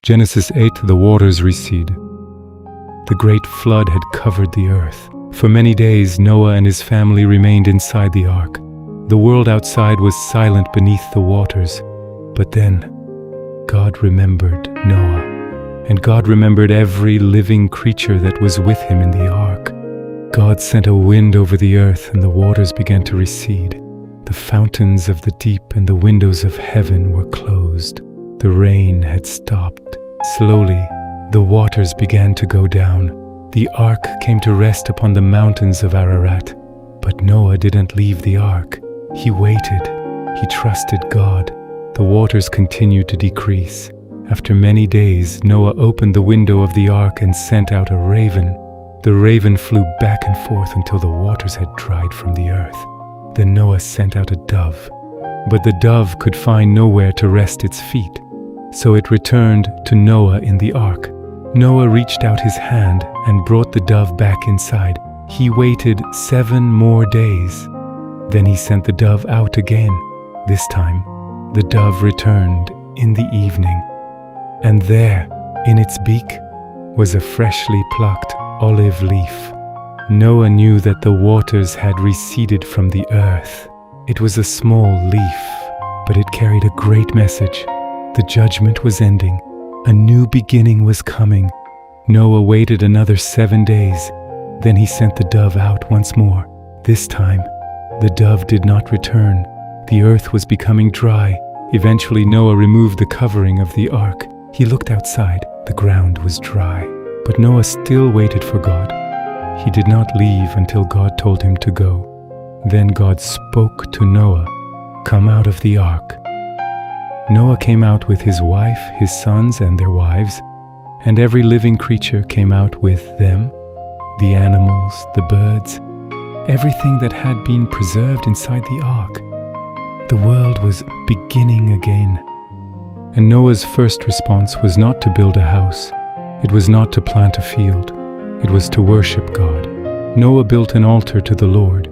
Genesis 8, the waters recede. The great flood had covered the earth. For many days, Noah and his family remained inside the ark. The world outside was silent beneath the waters. But then, God remembered Noah, and God remembered every living creature that was with him in the ark. God sent a wind over the earth, and the waters began to recede. The fountains of the deep and the windows of heaven were closed. The rain had stopped. Slowly, the waters began to go down. The ark came to rest upon the mountains of Ararat. But Noah didn't leave the ark. He waited. He trusted God. The waters continued to decrease. After many days, Noah opened the window of the ark and sent out a raven. The raven flew back and forth until the waters had dried from the earth. Then Noah sent out a dove. But the dove could find nowhere to rest its feet. So it returned to Noah in the ark. Noah reached out his hand and brought the dove back inside. He waited 7 more days. Then he sent the dove out again. This time, the dove returned in the evening. And there, in its beak, was a freshly plucked olive leaf. Noah knew that the waters had receded from the earth. It was a small leaf, but it carried a great message. The judgment was ending. A new beginning was coming. Noah waited another 7 days. Then he sent the dove out once more. This time, the dove did not return. The earth was becoming dry. Eventually, Noah removed the covering of the ark. He looked outside. The ground was dry. But Noah still waited for God. He did not leave until God told him to go. Then God spoke to Noah, "Come out of the ark." Noah came out with his wife, his sons, and their wives, and every living creature came out with them, the animals, the birds, everything that had been preserved inside the ark. The world was beginning again. And Noah's first response was not to build a house. It was not to plant a field. It was to worship God. Noah built an altar to the Lord,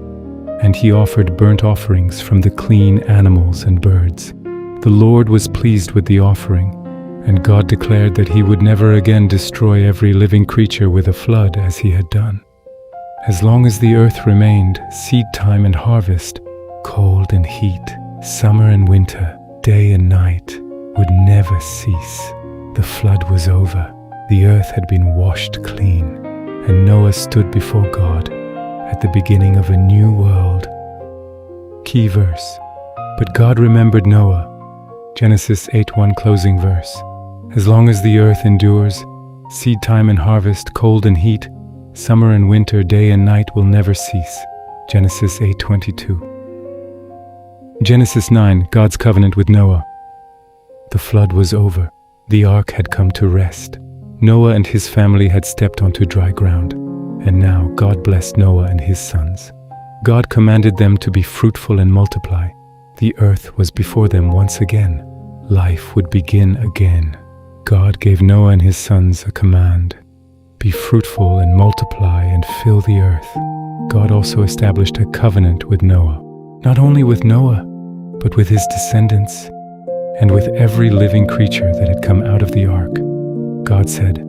and he offered burnt offerings from the clean animals and birds. The Lord was pleased with the offering, and God declared that he would never again destroy every living creature with a flood as he had done. As long as the earth remained, seed time and harvest, cold and heat, summer and winter, day and night, would never cease. The flood was over. The earth had been washed clean, and Noah stood before God at the beginning of a new world. Key verse. But God remembered Noah. Genesis 8:1 closing verse. As long as the earth endures, seed time and harvest, cold and heat, summer and winter, day and night will never cease. Genesis 8:22. Genesis 9, God's covenant with Noah. The flood was over. The ark had come to rest. Noah and his family had stepped onto dry ground, and now God blessed Noah and his sons. God commanded them to be fruitful and multiply. The earth was before them once again. Life would begin again. God gave Noah and his sons a command: be fruitful and multiply and fill the earth. God also established a covenant with Noah, not only with Noah, but with his descendants and with every living creature that had come out of the ark. God said,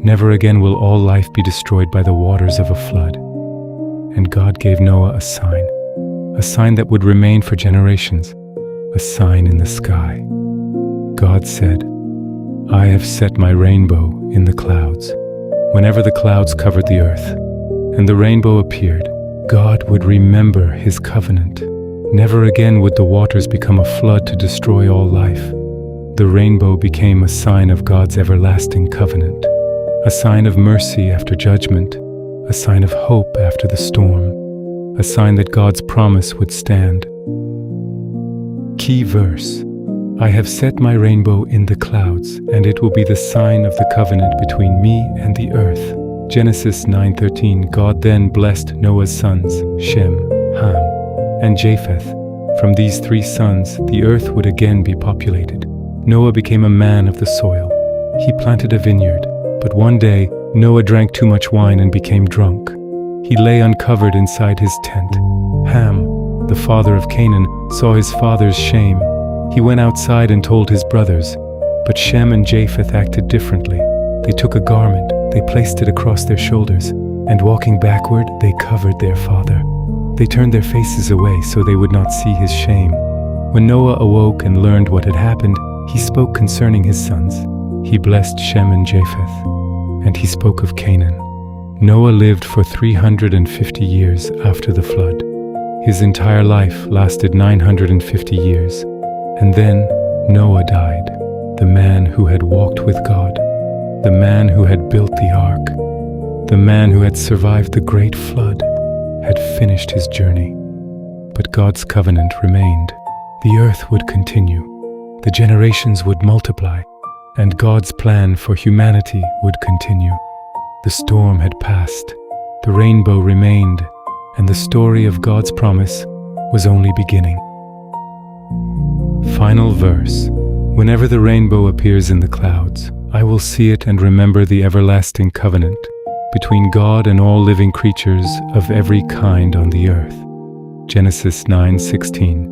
"Never again will all life be destroyed by the waters of a flood." And God gave Noah a sign that would remain for generations, a sign in the sky. God said, "I have set my rainbow in the clouds." Whenever the clouds covered the earth and the rainbow appeared, God would remember his covenant. Never again would the waters become a flood to destroy all life. The rainbow became a sign of God's everlasting covenant, a sign of mercy after judgment, a sign of hope after the storm, a sign that God's promise would stand. Key verse. I have set my rainbow in the clouds, and it will be the sign of the covenant between me and the earth. Genesis 9:13. God then blessed Noah's sons, Shem, Ham, and Japheth. From these 3 sons, the earth would again be populated. Noah became a man of the soil. He planted a vineyard, but one day, Noah drank too much wine and became drunk. He lay uncovered inside his tent. Ham, the father of Canaan, saw his father's shame. He went outside and told his brothers, But Shem and Japheth acted differently. They took a garment, they placed it across their shoulders, and walking backward, they covered their father. They turned their faces away so they would not see his shame. When Noah awoke and learned what had happened, he spoke concerning his sons. He blessed Shem and Japheth, and he spoke of Canaan. Noah lived for 350 years after the flood. His entire life lasted 950 years, and then Noah died, the man who had walked with God, the man who had built the ark, the man who had survived the great flood, had finished his journey. But God's covenant remained. The earth would continue, the generations would multiply, and God's plan for humanity would continue. The storm had passed, the rainbow remained, and the story of God's promise was only beginning. Final verse. Whenever the rainbow appears in the clouds, I will see it and remember the everlasting covenant between God and all living creatures of every kind on the earth. Genesis 9:16.